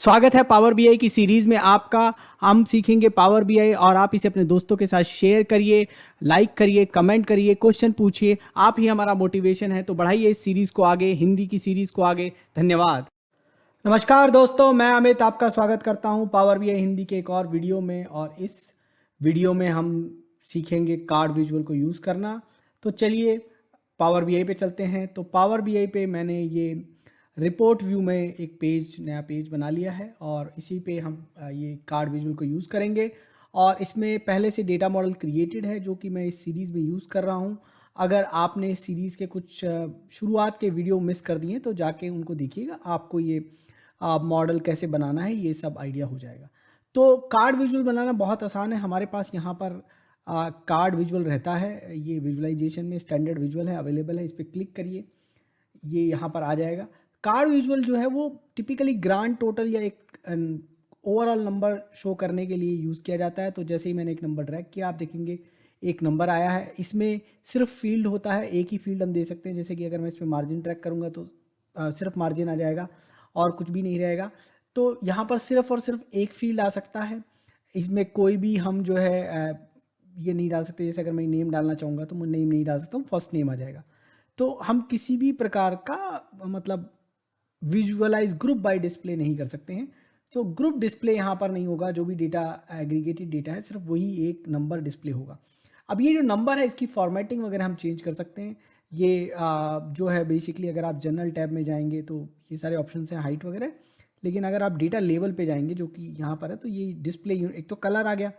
स्वागत है power BI की सीरीज में आपका। हम सीखेंगे पावर बीआई और आप इसे अपने दोस्तों के साथ शेयर करिए, लाइक करिए, कमेंट करिए, क्वेश्चन पूछिए। आप ही हमारा मोटिवेशन है, तो बढ़ाइए इस सीरीज को आगे, हिंदी की सीरीज को आगे। धन्यवाद। नमस्कार दोस्तों, मैं अमित आपका स्वागत करता हूं पावर बीआई हिंदी के एक और वीडियो में। और इस वीडियो में हम सीखेंगे कार्ड विजुअल को यूज़ करना। तो चलिए पावर बीआई पे चलते हैं। तो पावर बीआई पे मैंने ये रिपोर्ट व्यू में एक नया पेज बना लिया है और इसी पे हम ये कार्ड विजुअल को यूज़ करेंगे। और इसमें पहले से डेटा मॉडल क्रिएटेड है जो कि मैं इस सीरीज़ में यूज़ कर रहा हूँ। अगर आपने इस सीरीज़ के कुछ शुरुआत के वीडियो मिस कर दिए तो जाके उनको देखिएगा, आपको ये मॉडल कैसे बनाना है ये सब आइडिया हो जाएगा। तो कार्ड विजुअल बनाना बहुत आसान है। हमारे पास यहाँ पर कार्ड विजुअल रहता है, ये विजुअलाइजेशन में स्टैंडर्ड विजुअल है, अवेलेबल है। इस पर क्लिक करिए, ये यहाँ पर आ जाएगा। कार्ड विजुअल जो है वो टिपिकली ग्रांड टोटल या एक ओवरऑल नंबर शो करने के लिए यूज़ किया जाता है। तो जैसे ही मैंने एक नंबर ड्रैग किया, आप देखेंगे एक नंबर आया है। इसमें सिर्फ फील्ड होता है, एक ही फील्ड हम दे सकते हैं। जैसे कि अगर मैं इस पर मार्जिन ट्रैक करूँगा तो सिर्फ मार्जिन आ जाएगा और कुछ भी नहीं रहेगा। तो यहाँ पर सिर्फ और सिर्फ एक फील्ड आ सकता है। इसमें कोई भी हम जो है ये नहीं डाल सकते। जैसे अगर मैं नेम डालना चाहूँगा तो मैं नेम नहीं डाल सकता हूँ, फर्स्ट नेम आ जाएगा। तो हम किसी भी प्रकार का मतलब विजुअलाइज ग्रुप बाय डिस्प्ले नहीं कर सकते हैं। तो ग्रुप डिस्प्ले यहाँ पर नहीं होगा। जो भी डेटा एग्रीगेटेड डेटा है सिर्फ वही एक नंबर डिस्प्ले होगा। अब ये जो नंबर है इसकी फॉर्मेटिंग वगैरह हम चेंज कर सकते हैं। ये जो है बेसिकली अगर आप जनरल टैब में जाएंगे तो ये सारे ऑप्शन हैं, हाइट वगैरह। लेकिन अगर आप डेटा लेवल पे जाएंगे जो कि यहाँ पर है, तो ये डिस्प्ले एक तो कलर आ गया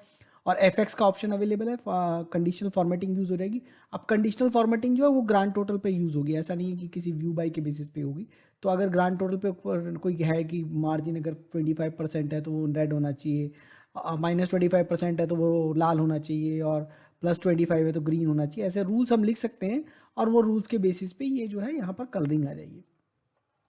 और एफ का ऑप्शन अवेलेबल है। कंडीशनल फॉर्मेटिंग यूज़ हो जाएगी। अब कंडीशनल फॉर्मेटिंग जो है वो ग्रांड टोटल पे यूज़ होगी, ऐसा नहीं है कि किसी व्यू बाई के बेसिस पे होगी। तो अगर ग्रांड टोटल पे कोई है कि मार्जिन अगर 25% है तो वो रेड होना चाहिए, -25% है तो वो लाल होना चाहिए, और +25 है तो ग्रीन होना चाहिए। ऐसे रूल्स हम लिख सकते हैं और वो रूल्स के बेसिस पे ये जो है यहाँ पर कलरिंग आ जाएगी।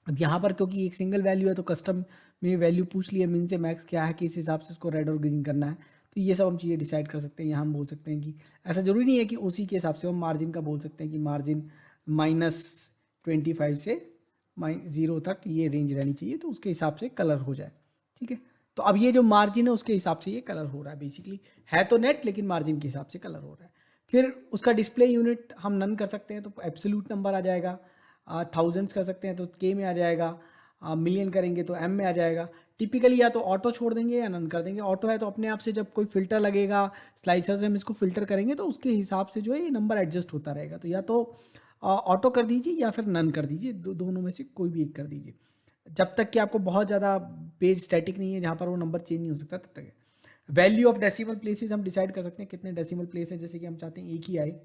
अब यहाँ पर क्योंकि एक सिंगल वैल्यू है तो कस्टम में वैल्यू पूछ लिया मिन से मैक्स क्या है, किस हिसाब से उसको रेड और ग्रीन करना है। तो ये सब हम चीज़ें डिसाइड कर सकते हैं। यहाँ हम बोल सकते हैं कि ऐसा ज़रूरी नहीं है कि उसी के हिसाब से हम मार्जिन का बोल सकते हैं कि मार्जिन -25 से -0 तक ये रेंज रहनी चाहिए, तो उसके हिसाब से कलर हो जाए। ठीक है, तो अब ये जो मार्जिन है उसके हिसाब से ये कलर हो रहा है। बेसिकली है तो नेट, लेकिन मार्जिन के हिसाब से कलर हो रहा है। फिर उसका डिस्प्ले यूनिट हम नन कर सकते हैं तो एब्सोल्यूट नंबर आ जाएगा। थाउजेंड्स कर सकते हैं तो के में आ जाएगा। मिलियन करेंगे तो एम में आ जाएगा। टिपिकली या तो ऑटो छोड़ देंगे या नन कर देंगे। ऑटो है तो अपने आप से जब कोई फिल्टर लगेगा, स्लाइसर से हम इसको फिल्टर करेंगे तो उसके हिसाब से जो है ये नंबर एडजस्ट होता रहेगा। तो या तो ऑटो कर दीजिए या फिर नन कर दीजिए, दोनों में से कोई भी एक कर दीजिए, जब तक कि आपको बहुत ज़्यादा पेज स्टैटिक नहीं है जहाँ पर वो नंबर चेंज नहीं हो सकता तब तक है। वैल्यू ऑफ डेसिमल प्लेसेस हम डिसाइड कर सकते हैं कितने डेसिमल प्लेस है। जैसे कि हम चाहते हैं एक ही आए,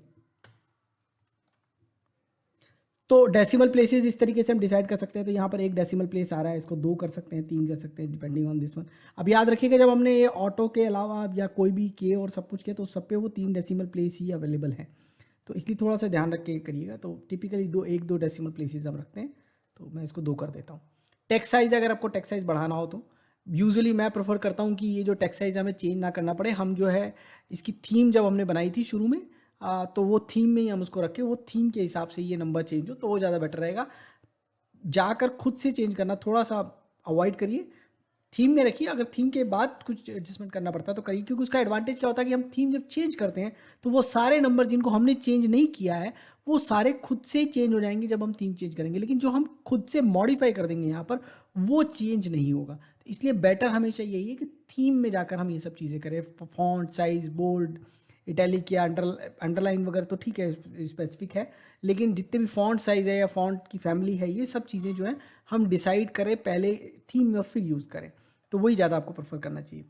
तो डेसिमल प्लेसेस इस तरीके से हम डिसाइड कर सकते हैं। तो यहाँ पर एक डेसिमल प्लेस आ रहा है, इसको 2 कर सकते हैं, 3 कर सकते हैं, डिपेंडिंग ऑन दिस वन। अब याद रखिएगा जब हमने ये ऑटो के अलावा या कोई भी के और सब कुछ किया तो सब पे वो 3 डेसिमल प्लेस ही अवेलेबल है। तो इसलिए थोड़ा सा ध्यान रख के करिएगा। तो टिपिकली 1-2 डेसिमल प्लेसेस हम रखते हैं। तो मैं इसको 2 कर देता हूँ। टेक्स्ट साइज़, अगर आपको टेक्स्ट साइज़ बढ़ाना हो तो यूजुअली मैं प्रेफर करता हूँ कि ये जो टेक्स्ट साइज़ हमें चेंज ना करना पड़े। हम जो है इसकी थीम जब हमने बनाई थी शुरू में, तो वो थीम में ही हम उसको रखें, वो थीम के हिसाब से ये नंबर चेंज हो तो वो ज़्यादा बेटर रहेगा। जाकर खुद से चेंज करना थोड़ा सा अवॉइड करिए। थीम में रखिए, अगर थीम के बाद कुछ एडजस्टमेंट करना पड़ता है तो करिए, क्योंकि उसका एडवांटेज क्या होता है कि हम थीम जब चेंज करते हैं तो वो सारे नंबर जिनको हमने चेंज नहीं किया है वो सारे खुद से ही चेंज हो जाएंगे जब हम थीम चेंज करेंगे। लेकिन जो हम खुद से मॉडिफाई कर देंगे यहाँ पर वो चेंज नहीं होगा। तो इसलिए बेटर हमेशा यही है कि थीम में जाकर हम ये सब चीज़ें करें। फॉन्ट साइज, बोल्ड, इटैलिक या अंडरलाइन वगैरह तो ठीक है, स्पेसिफिक है। लेकिन जितने भी फॉन्ट साइज़ है या फॉन्ट की फैमिली है, ये सब चीज़ें जो है हम डिसाइड करें पहले थीम में और फिर यूज़ करें, तो वही ज़्यादा आपको प्रेफर करना चाहिए।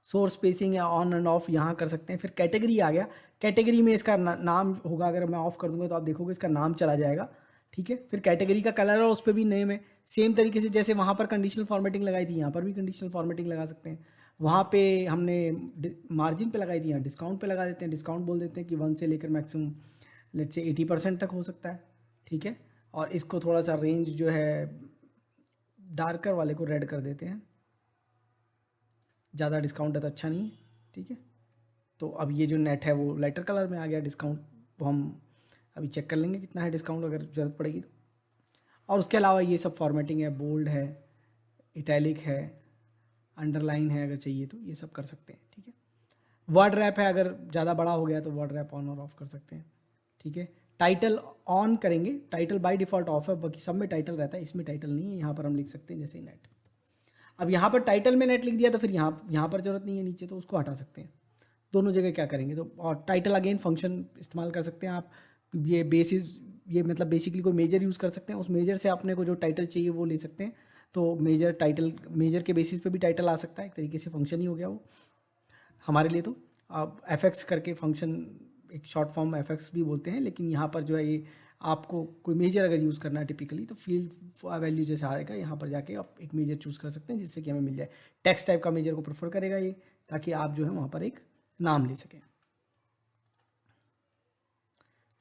सोर्स स्पेसिंग या ऑन एंड ऑफ यहाँ कर सकते हैं। फिर कैटेगरी आ गया, कैटेगरी में इसका नाम होगा। अगर मैं ऑफ कर दूंगा तो आप देखोगे इसका नाम चला जाएगा। ठीक है, फिर कैटेगरी का कलर और उस पर भी नेम है। सेम तरीके से जैसे वहाँ पर कंडीशनल फॉर्मेटिंग लगाई थी, यहाँ पर भी कंडीशनल फॉर्मेटिंग लगा सकते हैं। वहाँ पे हमने मार्जिन पे लगाई थी, यहाँ डिस्काउंट पे लगा देते हैं। डिस्काउंट बोल देते हैं कि 1 से लेकर मैक्सिमम लेट से 80% तक हो सकता है। ठीक है, और इसको थोड़ा सा रेंज जो है डार्कर वाले को रेड कर देते हैं, ज़्यादा डिस्काउंट है तो अच्छा नहीं है। ठीक है, तो अब ये जो नेट है वो लाइटर कलर में आ गया। डिस्काउंट वो हम अभी चेक कर लेंगे कितना है डिस्काउंट अगर ज़रूरत पड़ेगी तो। और उसके अलावा ये सब फॉर्मेटिंग है, बोल्ड है, इटैलिक है, अंडरलाइन है, अगर चाहिए तो ये सब कर सकते हैं। ठीक है, वर्ड रैप है, अगर ज़्यादा बड़ा हो गया तो वर्ड रैप ऑन और ऑफ कर सकते हैं। ठीक है, टाइटल ऑन करेंगे, टाइटल बाय डिफ़ॉल्ट ऑफ है, बाकी सब में टाइटल रहता है, इसमें टाइटल नहीं है। यहाँ पर हम लिख सकते हैं जैसे नेट। अब यहाँ पर टाइटल में नेट लिख दिया तो फिर यहाँ पर ज़रूरत नहीं है नीचे, तो उसको हटा सकते हैं। दोनों जगह क्या करेंगे तो, और टाइटल अगेन फंक्शन इस्तेमाल कर सकते हैं आप। ये बेसिस, ये मतलब बेसिकली कोई मेजर यूज़ कर सकते हैं, उस मेजर से आपने को जो टाइटल चाहिए वो ले सकते हैं। तो मेजर टाइटल, मेजर के बेसिस पे भी टाइटल आ सकता है, एक तरीके से फंक्शन ही हो गया वो हमारे लिए। तो अब एफ एक्स करके फंक्शन, एक शॉर्ट फॉर्म एफ एक्स भी बोलते हैं, लेकिन यहाँ पर जो है ये आपको कोई मेजर अगर यूज़ करना है टिपिकली तो फील्ड वैल्यू जैसे आएगा, यहाँ पर जाके आप एक मेजर चूज़ कर सकते हैं जिससे कि हमें मिल जाए। टेक्स्ट टाइप का मेजर को प्रेफर करेगा ये, ताकि आप जो है वहाँ पर एक नाम ले सकें।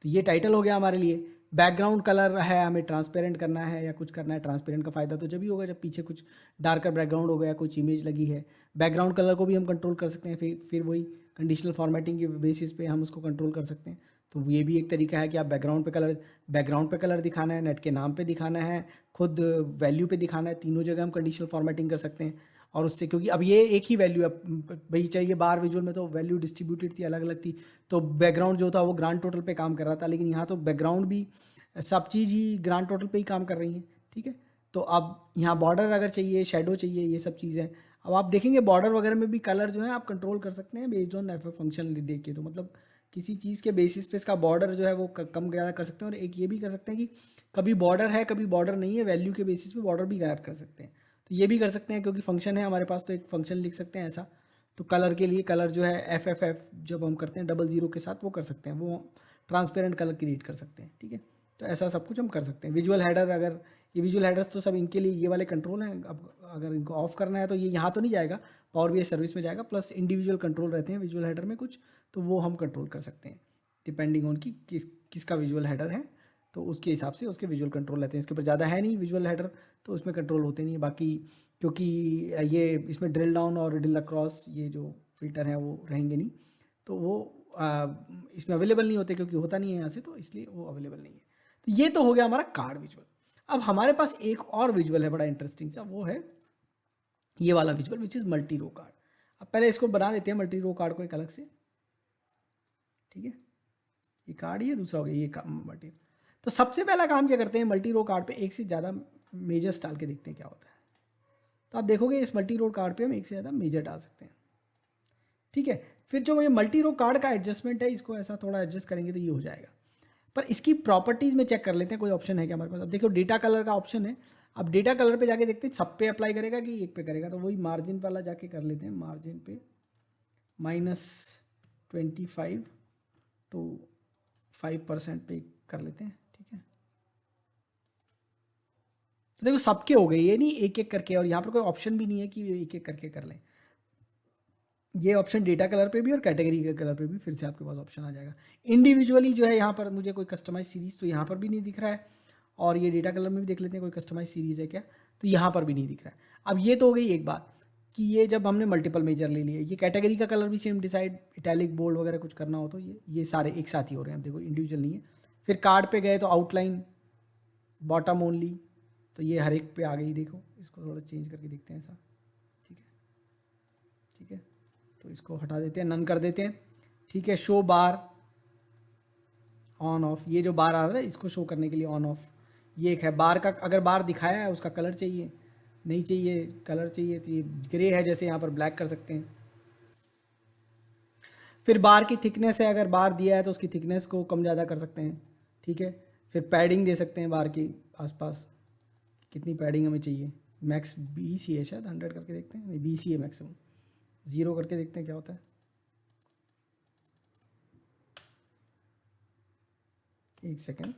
तो ये टाइटल हो गया हमारे लिए। बैकग्राउंड कलर है, हमें ट्रांसपेरेंट करना है या कुछ करना है। ट्रांसपेरेंट का फ़ायदा तो जब ही होगा जब पीछे कुछ डार्कर बैकग्राउंड हो गया, कुछ इमेज लगी है। बैकग्राउंड कलर को भी हम कंट्रोल कर सकते हैं, फिर वही कंडीशनल फॉर्मेटिंग के बेसिस पे हम उसको कंट्रोल कर सकते हैं। तो ये भी एक तरीका है कि आप बैकग्राउंड पे कलर दिखाना है, नेट के नाम पे दिखाना है, खुद वैल्यू पे दिखाना है, तीनों जगह हम कंडीशनल फॉर्मेटिंग कर सकते हैं। और उससे, क्योंकि अब ये एक ही वैल्यू है भाई, चाहिए बाहर विजुअल में तो वैल्यू डिस्ट्रीब्यूटेड थी, अलग अलग थी, तो बैकग्राउंड जो था वो ग्रांड टोटल पे काम कर रहा था, लेकिन यहाँ तो बैकग्राउंड भी सब चीज़ ही ग्रांड टोटल पे ही काम कर रही हैं। ठीक है, तो अब यहाँ बॉर्डर अगर चाहिए, शेडो चाहिए, ये सब चीज़ें अब आप देखेंगे बॉर्डर वगैरह में भी कलर जो है आप कंट्रोल कर सकते हैं बेस्ड ऑन एफ फंक्शन देख के। तो मतलब किसी चीज़ के बेसिस पे इसका बॉर्डर जो है वो कम ज़्यादा कर सकते हैं। और एक ये भी कर सकते हैं कि कभी बॉर्डर है कभी बॉर्डर नहीं है, वैल्यू के बेसिस पे बॉर्डर भी गायब कर सकते हैं। तो ये भी कर सकते हैं, क्योंकि फंक्शन है हमारे पास तो एक फंक्शन लिख सकते हैं ऐसा। तो कलर के लिए कलर जो है एफ जब हम करते हैं डबल ज़ीरो के साथ वो कर सकते हैं, वो ट्रांसपेरेंट कलर क्रिएट कर सकते हैं। ठीक है, तो ऐसा सब कुछ हम कर सकते हैं। विजुअल हेडर, अगर ये विजुअल हेडर्स तो सब इनके लिए ये वाले कंट्रोल हैं। अब अगर इनको ऑफ करना है तो ये यहाँ तो नहीं जाएगा, पावर बीआई सर्विस में जाएगा, प्लस इंडिविजुअल कंट्रोल रहते हैं विजुअल हेडर में कुछ, तो वो हम कंट्रोल कर सकते हैं डिपेंडिंग ऑन कि किसका विजुअल हेडर है, तो उसके हिसाब से उसके विजुअल कंट्रोल रहते हैं। इसके ऊपर ज़्यादा है नहीं विजुअल हेडर, तो उसमें कंट्रोल होते नहीं है बाकी, क्योंकि ये इसमें ड्रिल डाउन और ड्रिल अक्रॉस ये जो फिल्टर हैं वो रहेंगे नहीं, तो वो इसमें अवेलेबल नहीं होते, क्योंकि होता नहीं है यहाँ से, तो इसलिए वो अवेलेबल नहीं है। तो ये तो हो गया हमारा कार्ड विजुअल। अब हमारे पास एक और विजुअल है बड़ा इंटरेस्टिंग सा, वो है ये वाला visual which is multi row card. अब पहले इसको बना लेते हैं मल्टी रो कार्ड को एक अलग से। ठीक है, ये कार्ड, ये दूसरा हो गया ये मल्टी। तो सबसे पहला काम क्या करते हैं, मल्टी रो कार्ड पे एक से ज़्यादा मेजर्स डाल के देखते हैं क्या होता है। तो आप देखोगे इस मल्टी रो कार्ड पे हम एक से ज़्यादा मेजर डाल सकते हैं। ठीक है, फिर जो ये मल्टी रो कार्ड का एडजस्टमेंट है, इसको ऐसा थोड़ा एडजस्ट करेंगे तो ये हो जाएगा। पर इसकी प्रॉपर्टीज़ में चेक कर लेते हैं कोई ऑप्शन है क्या हमारे पास। अब देखो डेटा कलर का ऑप्शन है, अब डेटा कलर पे जाके देखते हैं सब पे अप्लाई करेगा कि एक पे करेगा। तो वही मार्जिन वाला जाके कर लेते हैं, मार्जिन पे -25 to 5% पे कर लेते हैं। ठीक है, तो देखो सबके हो गए, ये नहीं एक एक करके, और यहाँ पर कोई ऑप्शन भी नहीं है कि एक एक करके कर लें। ये ऑप्शन डेटा कलर पे भी और कैटेगरी के कलर पे भी फिर से आपके पास ऑप्शन आ जाएगा। इंडिविजुअली जो है यहाँ पर मुझे कोई कस्टमाइज सीरीज़ तो यहाँ पर भी नहीं दिख रहा है, और ये डेटा कलर में भी देख लेते हैं कोई कस्टमाइज सीरीज़ है क्या, तो यहाँ पर भी नहीं दिख रहा है। अब ये तो हो गई एक बात कि ये जब हमने मल्टीपल मेजर ले लिए, ये कैटेगरी का कलर भी सेम डिसाइड, इटैलिक बोल्ड वगैरह कुछ करना हो तो ये सारे एक साथ ही हो रहे हैं। अब देखो इंडिविजुअल नहीं है। फिर कार्ड पे गए तो आउटलाइन बॉटम ओनली, तो ये हर एक पे आ गई। देखो इसको थोड़ा चेंज करके देखते हैं ऐसा। ठीक है, ठीक है, तो इसको हटा देते हैं, नन कर देते हैं। ठीक है, शो बार ऑन ऑफ, ये जो बार आ रहा है इसको शो करने के लिए ऑन ऑफ, ये एक है बार का। अगर बार दिखाया है उसका कलर चाहिए, नहीं चाहिए कलर चाहिए तो ये ग्रे है, जैसे यहाँ पर ब्लैक कर सकते हैं। फिर बार की थिकनेस है, अगर बार दिया है तो उसकी थिकनेस को कम ज़्यादा कर सकते हैं। ठीक है, फिर पैडिंग दे सकते हैं बार की आसपास, कितनी पैडिंग हमें चाहिए। मैक्स 20 ही है शायद, 100 करके देखते हैं, नहीं 20 ही है मैक्सिमम। 0 करके देखते हैं क्या होता है। एक सेकेंड,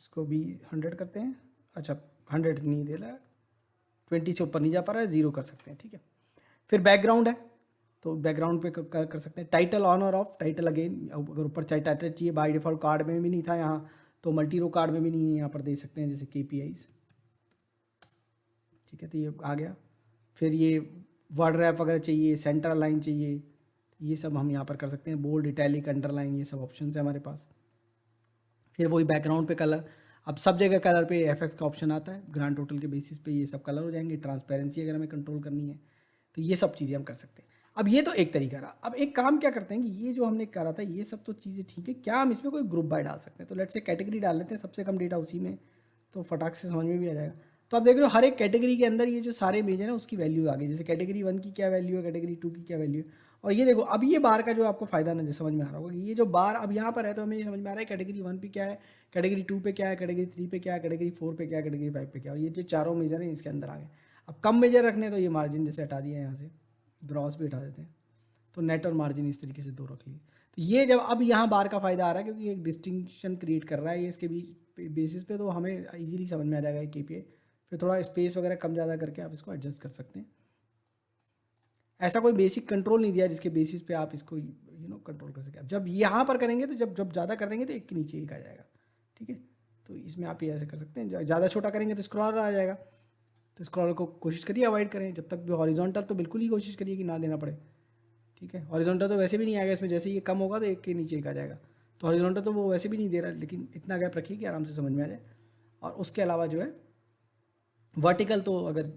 इसको भी 100 करते हैं। अच्छा 100 नहीं दे रहा है, 20 से ऊपर नहीं जा पा रहा है, 0 कर सकते हैं। ठीक है, फिर बैकग्राउंड है तो बैकग्राउंड पे कर सकते हैं। टाइटल ऑन और ऑफ, टाइटल अगेन अगर ऊपर चाहे टाइटल चाहिए, बाय डिफ़ॉल्ट कार्ड में भी नहीं था यहाँ, तो मल्टी रो कार्ड में भी नहीं है, यहाँ पर दे सकते हैं जैसे KPIs। ठीक है, तो ये आ गया। फिर ये वर्ड रैप अगर चाहिए, सेंटर लाइन चाहिए, ये सब हम यहाँ पर कर सकते हैं। बोल्ड, इटैलिक, अंडरलाइन, ये सब ऑप्शन है हमारे पास। फिर वही बैकग्राउंड पे कलर, अब सब जगह कलर पे एफएक्स का ऑप्शन आता है, ग्रांड टोटल के बेसिस पे ये सब कलर हो जाएंगे। ट्रांसपेरेंसी अगर हमें कंट्रोल करनी है तो ये सब चीज़ें हम कर सकते हैं। अब ये तो एक तरीका रहा। अब एक काम क्या करते हैं कि ये जो हमने करा था ये सब तो चीज़ें ठीक है, क्या हम इसमें कोई ग्रुप बाय डाल सकते हैं? तो लेट्स से कैटेगरी डाल लेते हैं, सबसे कम डेटा उसी में, तो फटाक से समझ में भी आ जाएगा। तो आप देख रहे हो हर एक कैटेगरी के अंदर ये जो सारे मेजर है उसकी वैल्यू आ गई। जैसे कैटेगरी 1 की क्या वैल्यू है, कैटेगरी 2 की क्या वैल्यू है। और ये देखो अब ये बार का जो आपको फायदा ना समझ में आ रहा होगा कि ये जो बार अब यहाँ पर है तो हमें ये समझ में आ रहा है कैटेगरी 1 पे क्या है, कैटेगरी 2 पे क्या है, कैटेगरी 3 पे क्या है, कैटेगरी 4 पे क्या है, कैटेगरी 5 पे क्या है। और ये जो चारों मेजर हैं इसके अंदर आ गए। अब कम मेजर रखने तो ये मार्जिन जैसे हटा दिया यहाँ से, ग्रॉस भी हटा देते हैं, तो नेट और मार्जिन इस तरीके से दो रख लिए। तो ये जब अब यहाँ बार का फ़ायदा आ रहा है क्योंकि एक डिस्टिंक्शन क्रिएट कर रहा है ये इसके बीच बेसिस पे, तो हमें इजीली समझ में आ जाएगा कि KPI। फिर थोड़ा स्पेस वगैरह कम ज़्यादा करके आप इसको एडजस्ट कर सकते हैं। ऐसा कोई बेसिक कंट्रोल नहीं दिया जिसके बेसिस पे आप इसको कंट्रोल कर सकें। अब जब यहाँ पर करेंगे तो जब ज़्यादा कर देंगे तो एक के नीचे एक आ जाएगा, ठीक है। तो इसमें आप ये ऐसे कर सकते हैं, ज़्यादा छोटा करेंगे तो स्क्रॉलर आ जाएगा। तो स्क्रॉलर को कोशिश करिए अवॉइड करें, जब तक भी हॉरिजॉन्टल तो बिल्कुल ही कोशिश करिए कि ना देना पड़े, ठीक है। हॉरिजॉन्टल तो वैसे भी नहीं आएगा इसमें, जैसे ये कम होगा तो एक के नीचे एक आ जाएगा। तो हॉरिजॉन्टल तो वो वैसे भी नहीं दे रहा, लेकिन इतना गैप रखिए कि आराम से समझ में आ जाए। और उसके अलावा जो है वर्टिकल तो अगर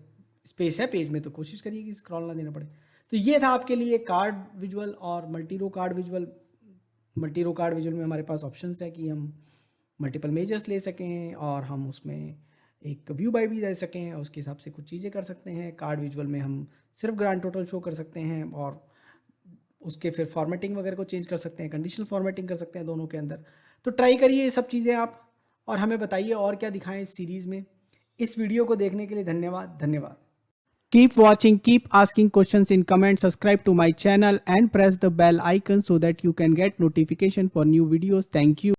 स्पेस है पेज में तो कोशिश करिए कि स्क्रॉल ना देना पड़े। तो ये था आपके लिए कार्ड विजुअल और multi row card visual. Multi row card visual में हमारे पास ऑप्शंस है कि हम मल्टीपल मेजर्स ले सकें और हम उसमें एक व्यू बाय भी दे सकें और उसके हिसाब से कुछ चीज़ें कर सकते हैं। कार्ड विजुअल में हम सिर्फ ग्रांड टोटल शो कर सकते हैं और उसके फिर फॉर्मेटिंग वगैरह को चेंज कर सकते हैं, कंडीशनल फॉर्मेटिंग कर सकते हैं दोनों के अंदर। तो ट्राई करिए ये सब चीज़ें आप, और हमें बताइए और क्या दिखाएं इस सीरीज़ में। इस वीडियो को देखने के लिए धन्यवाद। Keep watching, keep asking questions in comments, subscribe to my channel and press the bell icon so that you can get notification for new videos. Thank you.